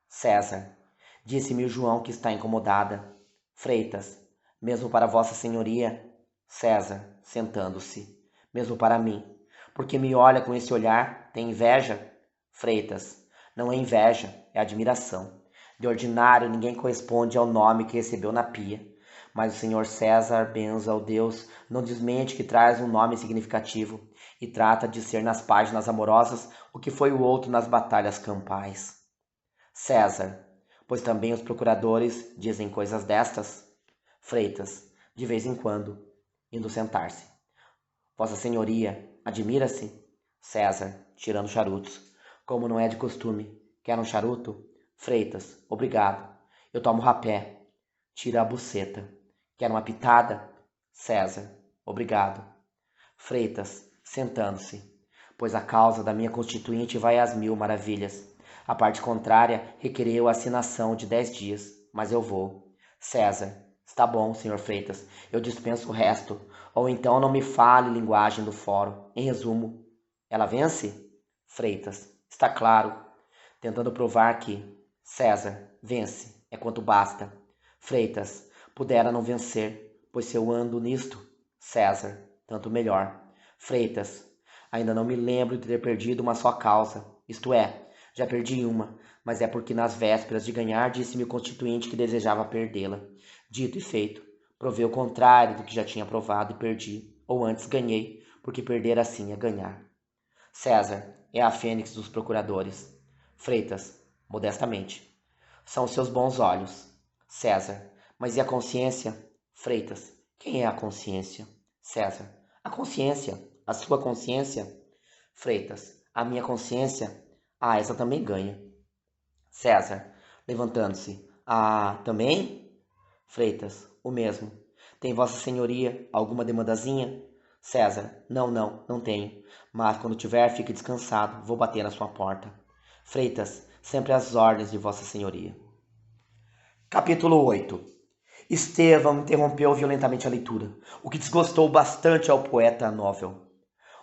César, disse-me o João que está incomodada. Freitas, mesmo para vossa senhoria? César, sentando-se. Mesmo para mim. Porque me olha com esse olhar? Tem inveja? Freitas, não é inveja, é admiração. De ordinário, ninguém corresponde ao nome que recebeu na pia. Mas o senhor César, benza ao Deus, não desmente que traz um nome significativo e trata de ser nas páginas amorosas o que foi o outro nas batalhas campais. César, pois também os procuradores dizem coisas destas? Freitas, de vez em quando, indo sentar-se. Vossa senhoria, admira-se? César, tirando charutos. Como não é de costume. Quer um charuto? Freitas, obrigado. Eu tomo rapé. Tira a buceta. Quer uma pitada? César, obrigado. Freitas, sentando-se. Pois a causa da minha constituinte vai às 1000 maravilhas. A parte contrária requereu a assinação de 10 dias, mas eu vou. César, está bom, senhor Freitas, eu dispenso o resto. Ou então não me fale linguagem do fórum. Em resumo, ela vence? Freitas, está claro. Tentando provar que César vence, é quanto basta. Freitas, pudera não vencer, pois se eu ando nisto, César, tanto melhor. Freitas, ainda não me lembro de ter perdido uma só causa, isto é, já perdi uma, mas é porque nas vésperas de ganhar disse-me o constituinte que desejava perdê-la. Dito e feito, provei o contrário do que já tinha provado e perdi, ou antes ganhei, porque perder assim é ganhar. César é a fênix dos procuradores. Freitas, modestamente. São os seus bons olhos. César, mas e a consciência? Freitas, quem é a consciência? César, a consciência, a sua consciência? Freitas, a minha consciência? Ah, essa também ganha. César, levantando-se. Ah, também? Freitas, o mesmo. Tem vossa senhoria alguma demandazinha? César, não tenho. Mas quando tiver, fique descansado. Vou bater na sua porta. Freitas, sempre às ordens de vossa senhoria. Capítulo 8. Estevão interrompeu violentamente a leitura, o que desgostou bastante ao poeta novel.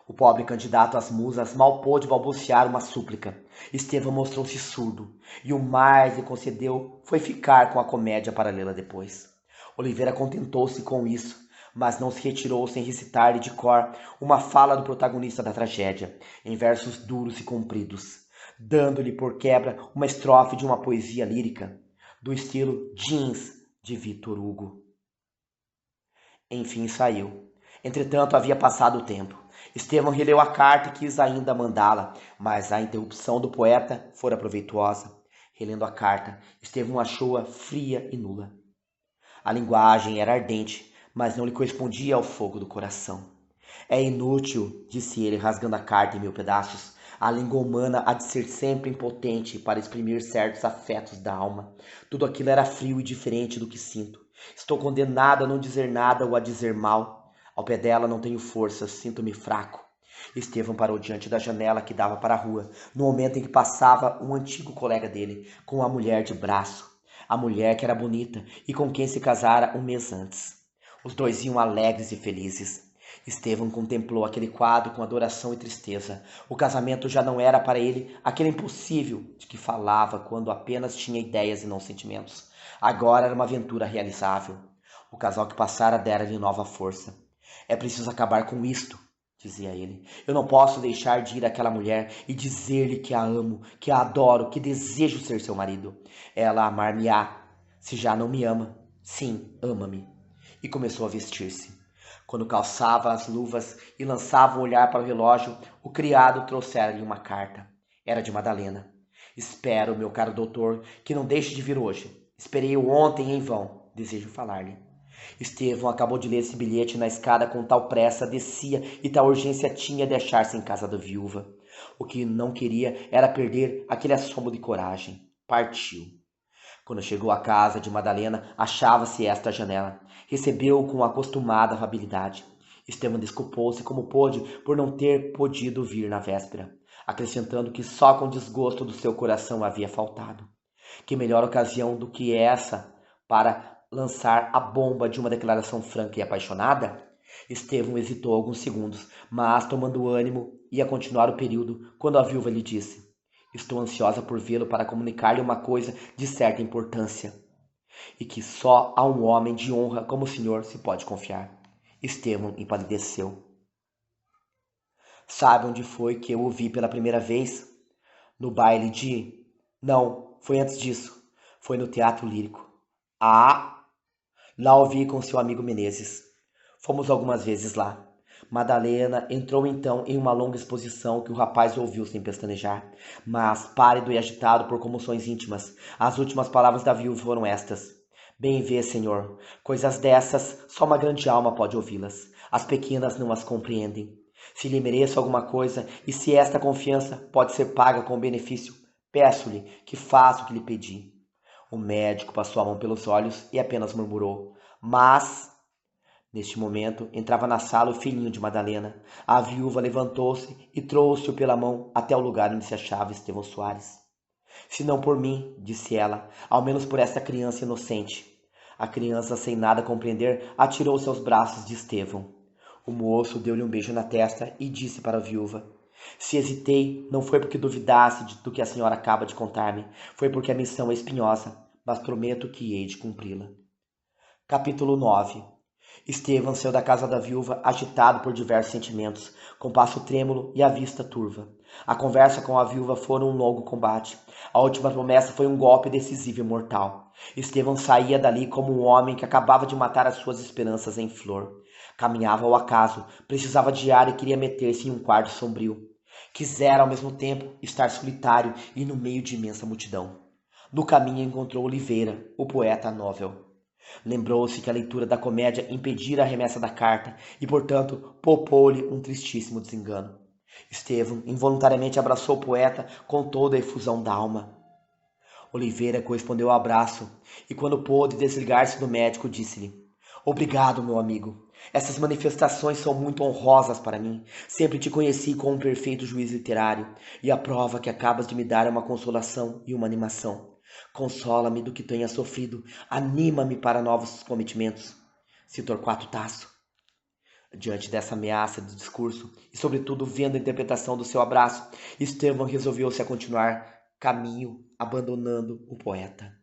O pobre candidato às musas mal pôde balbuciar uma súplica. Estevão mostrou-se surdo, e o mais lhe concedeu foi ficar com a comédia paralela depois. Oliveira contentou-se com isso, mas não se retirou sem recitar-lhe de cor uma fala do protagonista da tragédia, em versos duros e compridos, dando-lhe por quebra uma estrofe de uma poesia lírica, do estilo Jeans de Victor Hugo. Enfim saiu. Entretanto, havia passado o tempo. Estevão releu a carta e quis ainda mandá-la, mas a interrupção do poeta fora proveitosa. Relendo a carta, Estevão achou-a fria e nula. A linguagem era ardente, mas não lhe correspondia ao fogo do coração. É inútil, disse ele, rasgando a carta em 1000 pedaços. A língua humana há de ser sempre impotente para exprimir certos afetos da alma. Tudo aquilo era frio e diferente do que sinto. Estou condenado a não dizer nada ou a dizer mal. Ao pé dela não tenho forças, sinto-me fraco. Estevão parou diante da janela que dava para a rua, no momento em que passava um antigo colega dele, com a mulher de braço. A mulher que era bonita e com quem se casara um mês antes. Os dois iam alegres e felizes. Estevão contemplou aquele quadro com adoração e tristeza. O casamento já não era para ele aquele impossível de que falava quando apenas tinha ideias e não sentimentos. Agora era uma aventura realizável. O casal que passara dera-lhe nova força. É preciso acabar com isto, dizia ele. Eu não posso deixar de ir àquela mulher e dizer-lhe que a amo, que a adoro, que desejo ser seu marido. Ela amar-me-á, se já não me ama. Sim, ama-me. E começou a vestir-se. Quando calçava as luvas e lançava um olhar para o relógio, o criado trouxera-lhe uma carta. Era de Madalena. Espero, meu caro doutor, que não deixe de vir hoje. Esperei-o ontem em vão. Desejo falar-lhe. Estevão acabou de ler esse bilhete na escada com tal pressa, descia e tal urgência tinha de achar-se em casa da viúva. O que não queria era perder aquele assomo de coragem. Partiu. Quando chegou à casa de Madalena, achava-se esta à janela. Recebeu-o com a acostumada afabilidade. Estevão desculpou-se como pôde por não ter podido vir na véspera, acrescentando que só com desgosto do seu coração havia faltado. Que melhor ocasião do que essa para lançar a bomba de uma declaração franca e apaixonada? Estevão hesitou alguns segundos, mas, tomando ânimo, ia continuar o período quando a viúva lhe disse: Estou ansiosa por vê-lo para comunicar-lhe uma coisa de certa importância, e que só a um homem de honra como o senhor se pode confiar. Estevão empalideceu. Sabe onde foi que eu o vi pela primeira vez? No baile de... Não, foi antes disso. Foi no Teatro Lírico. Ah! Lá o vi com seu amigo Menezes. Fomos algumas vezes lá. Madalena entrou então em uma longa exposição que o rapaz ouviu sem pestanejar, mas pálido e agitado por comoções íntimas. As últimas palavras da viúva foram estas: Bem vê, senhor, coisas dessas só uma grande alma pode ouvi-las. As pequenas não as compreendem. Se lhe mereço alguma coisa, e se esta confiança pode ser paga com benefício, peço-lhe que faça o que lhe pedi. O médico passou a mão pelos olhos e apenas murmurou: Mas... Neste momento, entrava na sala o filhinho de Madalena. A viúva levantou-se e trouxe-o pela mão até o lugar onde se achava Estevão Soares. Se não por mim, disse ela, ao menos por esta criança inocente. A criança, sem nada compreender, atirou-se aos braços de Estevão. O moço deu-lhe um beijo na testa e disse para a viúva: Se hesitei, não foi porque duvidasse do que a senhora acaba de contar-me. Foi porque a missão é espinhosa, mas prometo que hei de cumpri-la. Capítulo 9. Estevão saiu da casa da viúva agitado por diversos sentimentos, com passo trêmulo e a vista turva. A conversa com a viúva foi um longo combate. A última promessa foi um golpe decisivo e mortal. Estevão saía dali como um homem que acabava de matar as suas esperanças em flor. Caminhava ao acaso, precisava de ar e queria meter-se em um quarto sombrio. Quisera ao mesmo tempo estar solitário e no meio de imensa multidão. No caminho encontrou Oliveira, o poeta novel. Lembrou-se que a leitura da comédia impedira a remessa da carta e, portanto, poupou-lhe um tristíssimo desengano. Estevão involuntariamente abraçou o poeta com toda a efusão da alma. Oliveira correspondeu ao abraço e, quando pôde desligar-se do médico, disse-lhe: Obrigado, meu amigo. Essas manifestações são muito honrosas para mim. Sempre te conheci com um perfeito juízo literário, e a prova que acabas de me dar é uma consolação e uma animação. Consola-me do que tenha sofrido, anima-me para novos cometimentos. Se Torquato Tasso. Diante dessa ameaça de discurso, e sobretudo vendo a interpretação do seu abraço, Estevão resolveu-se a continuar caminho, abandonando o poeta.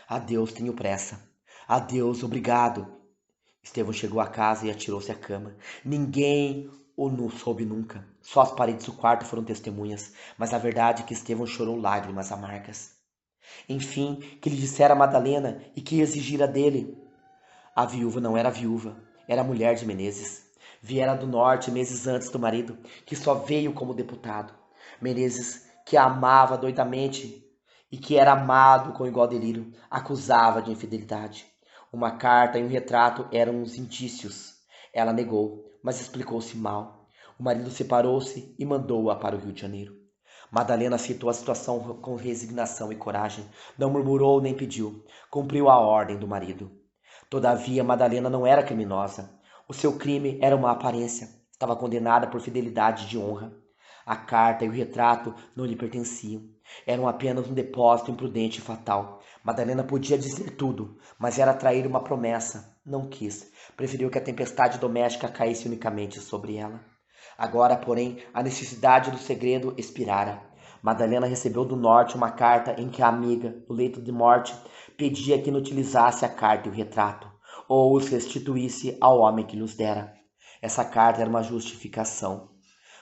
Adeus, tenho pressa. Adeus, obrigado. Estevão chegou à casa e atirou-se à cama. Ninguém o não soube nunca. Só as paredes do quarto foram testemunhas, mas a verdade é que Estevão chorou lágrimas amargas. Enfim, que lhe dissera a Madalena e que exigira dele. A viúva não era viúva, era mulher de Menezes. Viera do norte meses antes do marido, que só veio como deputado. Menezes, que a amava doidamente e que era amado com igual delírio, acusava de infidelidade. Uma carta e um retrato eram os indícios. Ela negou, mas explicou-se mal. O marido separou-se e mandou-a para o Rio de Janeiro. Madalena aceitou a situação com resignação e coragem. Não murmurou nem pediu. Cumpriu a ordem do marido. Todavia, Madalena não era criminosa. O seu crime era uma aparência. Estava condenada por fidelidade de honra. A carta e o retrato não lhe pertenciam. Eram apenas um depósito imprudente e fatal. Madalena podia dizer tudo, mas era trair uma promessa. Não quis. Preferiu que a tempestade doméstica caísse unicamente sobre ela. Agora, porém, a necessidade do segredo expirara. Madalena recebeu do norte uma carta em que a amiga, no leito de morte, pedia que inutilizasse a carta e o retrato, ou os restituísse ao homem que lhes dera. Essa carta era uma justificação.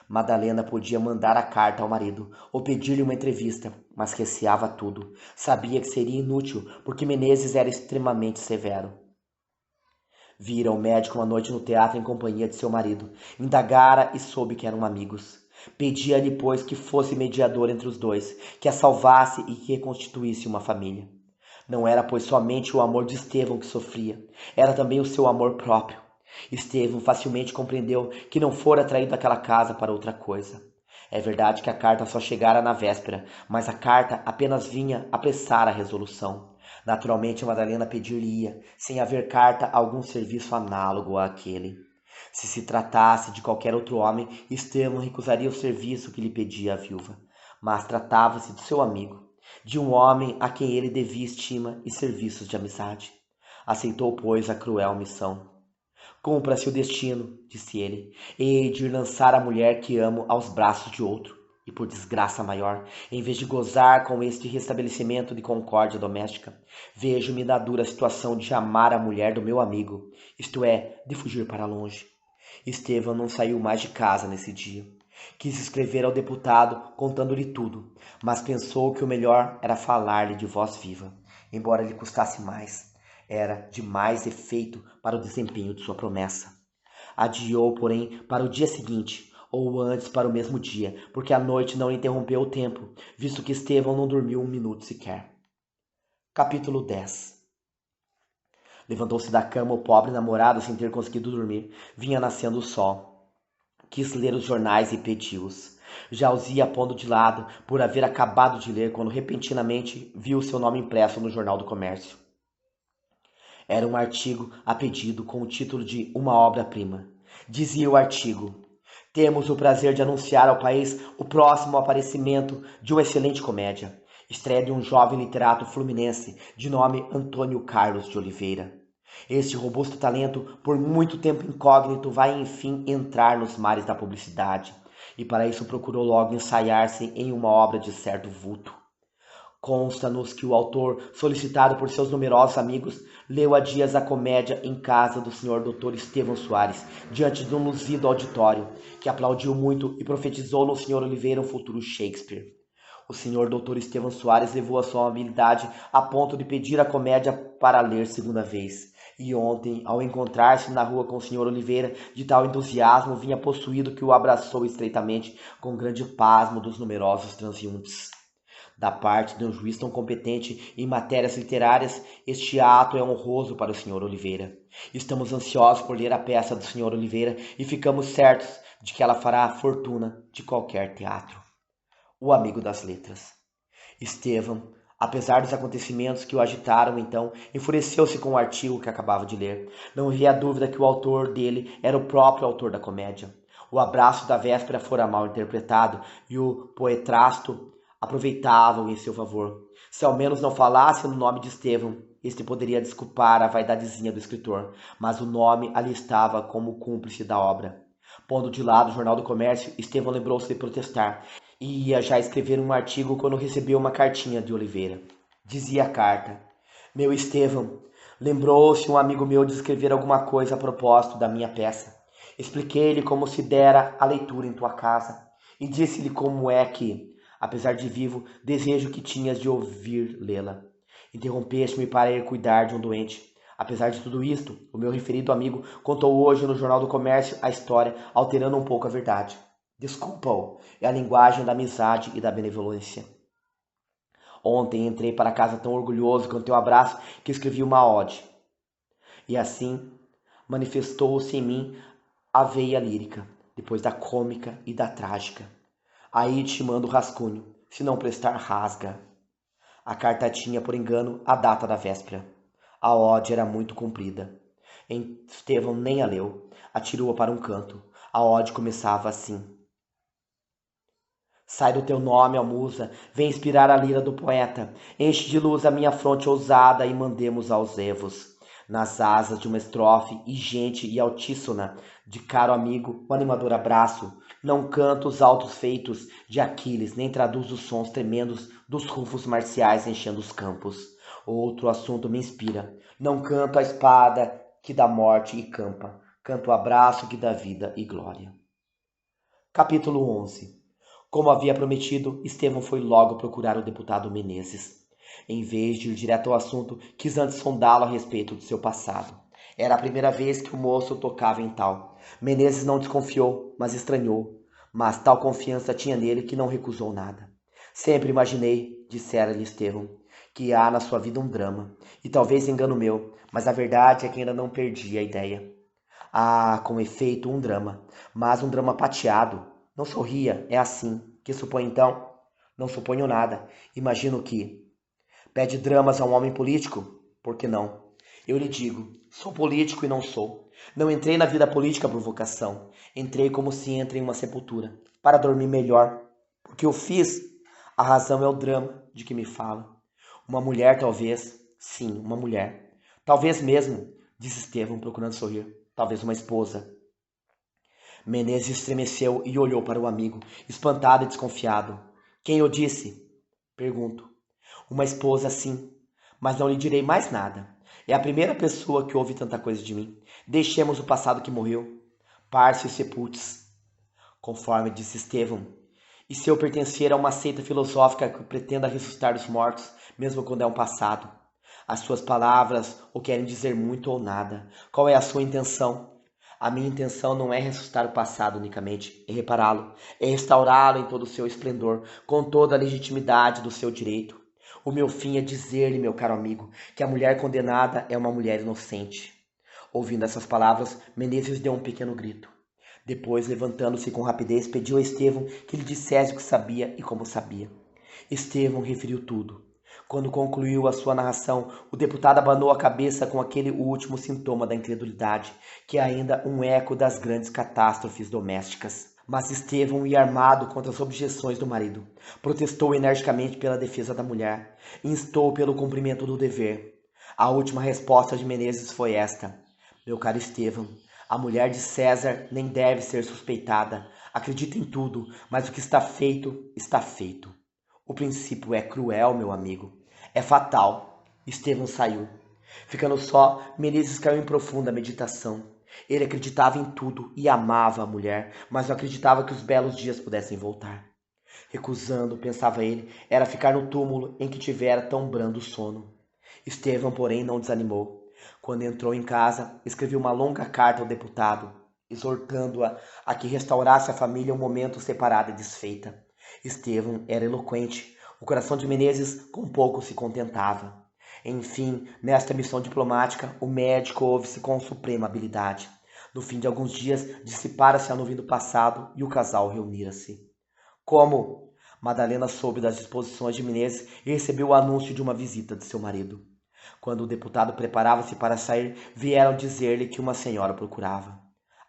Madalena podia mandar a carta ao marido, ou pedir-lhe uma entrevista, mas receava tudo. Sabia que seria inútil, porque Menezes era extremamente severo. Vira o médico uma noite no teatro em companhia de seu marido. Indagara e soube que eram amigos. Pedia-lhe, pois, que fosse mediador entre os dois, que a salvasse e que reconstituísse uma família. Não era, pois, somente o amor de Estevão que sofria, era também o seu amor próprio. Estevão facilmente compreendeu que não fora traído daquela casa para outra coisa. É verdade que a carta só chegara na véspera, mas a carta apenas vinha apressar a resolução. Naturalmente, Madalena pedir-lhe-ia, sem haver carta, algum serviço análogo àquele. Se tratasse de qualquer outro homem, Estevão recusaria o serviço que lhe pedia a viúva. Mas tratava-se do seu amigo, de um homem a quem ele devia estima e serviços de amizade. Aceitou, pois, a cruel missão. Cumpra-se o destino, disse ele, hei de ir lançar a mulher que amo aos braços de outro, e por desgraça maior, em vez de gozar com este restabelecimento de concórdia doméstica, vejo-me na dura situação de amar a mulher do meu amigo, isto é, de fugir para longe. Estevão não saiu mais de casa nesse dia. Quis escrever ao deputado contando-lhe tudo, mas pensou que o melhor era falar-lhe de voz viva, embora lhe custasse mais. Era de mais efeito para o desempenho de sua promessa. Adiou, porém, para o dia seguinte, ou antes para o mesmo dia, porque a noite não interrompeu o tempo, visto que Estevão não dormiu um minuto sequer. Capítulo 10. Levantou-se da cama o pobre namorado sem ter conseguido dormir. Vinha nascendo o sol. Quis ler os jornais e pediu-os. Já os ia pondo de lado, por haver acabado de ler, quando repentinamente viu seu nome impresso no Jornal do Comércio. Era um artigo a pedido com o título de Uma Obra-Prima. Dizia o artigo: temos o prazer de anunciar ao país o próximo aparecimento de uma excelente comédia, estreia de um jovem literato fluminense de nome Antônio Carlos de Oliveira. Este robusto talento, por muito tempo incógnito, vai enfim entrar nos mares da publicidade, e para isso procurou logo ensaiar-se em uma obra de certo vulto. Consta-nos que o autor, solicitado por seus numerosos amigos, leu há dias a comédia em casa do Sr. Dr. Estevão Soares, diante de um luzido auditório, que aplaudiu muito e profetizou no Sr. Oliveira um futuro Shakespeare. O Sr. Dr. Estevão Soares levou a sua habilidade a ponto de pedir a comédia para ler segunda vez. E ontem, ao encontrar-se na rua com o Sr. Oliveira, de tal entusiasmo vinha possuído que o abraçou estreitamente, com grande pasmo dos numerosos transeuntes. Da parte de um juiz tão competente em matérias literárias, este ato é honroso para o Sr. Oliveira. Estamos ansiosos por ler a peça do Sr. Oliveira e ficamos certos de que ela fará a fortuna de qualquer teatro. O amigo das letras. Estevão, apesar dos acontecimentos que o agitaram então, enfureceu-se com o artigo que acabava de ler. Não havia dúvida que o autor dele era o próprio autor da comédia. O abraço da véspera fora mal interpretado e o poetrasto aproveitavam em seu favor. Se ao menos não falasse no nome de Estevão, este poderia desculpar a vaidadezinha do escritor, mas o nome ali estava como cúmplice da obra. Pondo de lado o Jornal do Comércio, Estevão lembrou-se de protestar, e ia já escrever um artigo quando recebeu uma cartinha de Oliveira. Dizia a carta: meu Estevão, lembrou-se um amigo meu de escrever alguma coisa a propósito da minha peça. Expliquei-lhe como se dera a leitura em tua casa, e disse-lhe como é que, apesar de vivo, desejo que tinhas de ouvir lê-la. Interrompeste-me para ir cuidar de um doente. Apesar de tudo isto, o meu referido amigo contou hoje no Jornal do Comércio a história, alterando um pouco a verdade. Desculpa-o, é a linguagem da amizade e da benevolência. Ontem entrei para casa tão orgulhoso com teu abraço que escrevi uma ode. E assim manifestou-se em mim a veia lírica, depois da cômica e da trágica. Aí te mando o rascunho, se não prestar, rasga. A carta tinha, por engano, a data da véspera. A ode era muito comprida. Estevão nem a leu, atirou-a para um canto. A ode começava assim: sai do teu nome, ó musa, vem inspirar a lira do poeta, enche de luz a minha fronte ousada e mandemos aos evos. Nas asas de uma estrofe ingente e altíssona, de caro amigo, o animador abraço, não canto os altos feitos de Aquiles, nem traduz os sons tremendos dos rufos marciais enchendo os campos. Outro assunto me inspira, não canto a espada que dá morte e campa, canto o abraço que dá vida e glória. Capítulo 11. Como havia prometido, Estevão foi logo procurar o deputado Menezes. Em vez de ir direto ao assunto, quis antes sondá-lo a respeito do seu passado. Era a primeira vez que o moço tocava em tal. Menezes não desconfiou, mas estranhou. Mas tal confiança tinha nele que não recusou nada. Sempre imaginei, dissera-lhe Estevão, que há na sua vida um drama, e talvez engano meu, mas a verdade é que ainda não perdi a ideia. Ah, com efeito, um drama, mas um drama pateado. Não sorria, é assim. Que supõe então? Não suponho nada. Imagino que pede dramas a um homem político? Por que não? Eu lhe digo, sou político e não sou. Não entrei na vida política por vocação. Entrei como se entra em uma sepultura, para dormir melhor. Porque eu fiz. A razão é o drama de que me fala. Uma mulher, talvez. Sim, uma mulher. Talvez mesmo, disse Estevão, procurando sorrir. Talvez uma esposa. Menezes estremeceu e olhou para o amigo, espantado e desconfiado. Quem o disse? Pergunto. Uma esposa, sim, mas não lhe direi mais nada. É a primeira pessoa que ouve tanta coisa de mim. Deixemos o passado que morreu. Parce sepultes, conforme disse Estevão. E se eu pertencer a uma seita filosófica que pretenda ressuscitar os mortos, mesmo quando é um passado? As suas palavras o querem dizer muito ou nada. Qual é a sua intenção? A minha intenção não é ressuscitar o passado unicamente, é repará-lo, é restaurá-lo em todo o seu esplendor, com toda a legitimidade do seu direito. O meu fim é dizer-lhe, meu caro amigo, que a mulher condenada é uma mulher inocente. Ouvindo essas palavras, Menezes deu um pequeno grito. Depois, levantando-se com rapidez, pediu a Estevão que lhe dissesse o que sabia e como sabia. Estevão referiu tudo. Quando concluiu a sua narração, o deputado abanou a cabeça com aquele último sintoma da incredulidade, que é ainda um eco das grandes catástrofes domésticas. Mas Estevão ia armado contra as objeções do marido. Protestou energicamente pela defesa da mulher. Instou pelo cumprimento do dever. A última resposta de Menezes foi esta. Meu caro Estevão, a mulher de César nem deve ser suspeitada. Acredita em tudo, mas o que está feito, está feito. O princípio é cruel, meu amigo. É fatal. Estevão saiu. Ficando só, Menezes caiu em profunda meditação. Ele acreditava em tudo e amava a mulher, mas não acreditava que os belos dias pudessem voltar. Recusando, pensava ele, era ficar no túmulo em que tivera tão brando sono. Estevão, porém, não desanimou. Quando entrou em casa, escreveu uma longa carta ao deputado, exortando-a a que restaurasse a família um momento separada e desfeita. Estevão era eloquente. O coração de Menezes com pouco se contentava. Enfim, nesta missão diplomática, o médico ouve-se com suprema habilidade. No fim de alguns dias, dissipara-se a nuvem do passado e o casal reunira-se. Como? Madalena soube das disposições de Menezes e recebeu o anúncio de uma visita de seu marido. Quando o deputado preparava-se para sair, vieram dizer-lhe que uma senhora o procurava.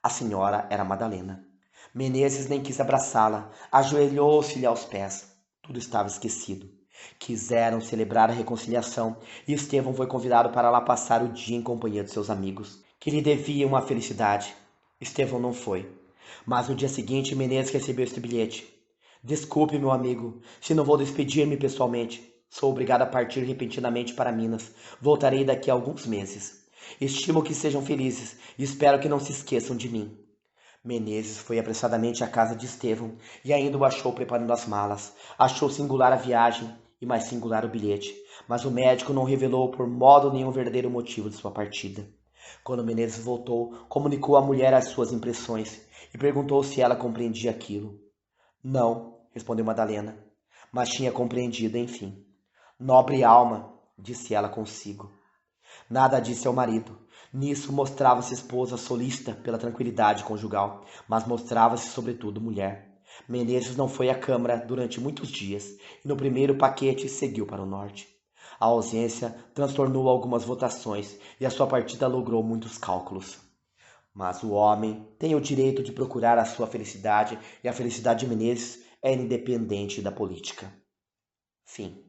A senhora era Madalena. Menezes nem quis abraçá-la, ajoelhou-se-lhe aos pés. Tudo estava esquecido. Quiseram celebrar a reconciliação e Estevão foi convidado para lá passar o dia em companhia de seus amigos, que lhe deviam uma felicidade. Estevão não foi. Mas no dia seguinte, Menezes recebeu este bilhete. Desculpe, meu amigo, se não vou despedir-me pessoalmente. Sou obrigado a partir repentinamente para Minas. Voltarei daqui a alguns meses. Estimo que sejam felizes e espero que não se esqueçam de mim. Menezes foi apressadamente à casa de Estevão e ainda o achou preparando as malas. Achou singular a viagem e mais singular o bilhete, mas o médico não revelou por modo nenhum o verdadeiro motivo de sua partida. Quando Menezes voltou, comunicou à mulher as suas impressões e perguntou se ela compreendia aquilo. Não, respondeu Madalena, mas tinha compreendido, enfim. Nobre alma, disse ela consigo. Nada disse ao marido. Nisso mostrava-se esposa solícita pela tranquilidade conjugal, mas mostrava-se sobretudo mulher. Menezes não foi à Câmara durante muitos dias e no primeiro paquete seguiu para o norte. A ausência transtornou algumas votações e a sua partida logrou muitos cálculos. Mas o homem tem o direito de procurar a sua felicidade e a felicidade de Menezes é independente da política. Fim.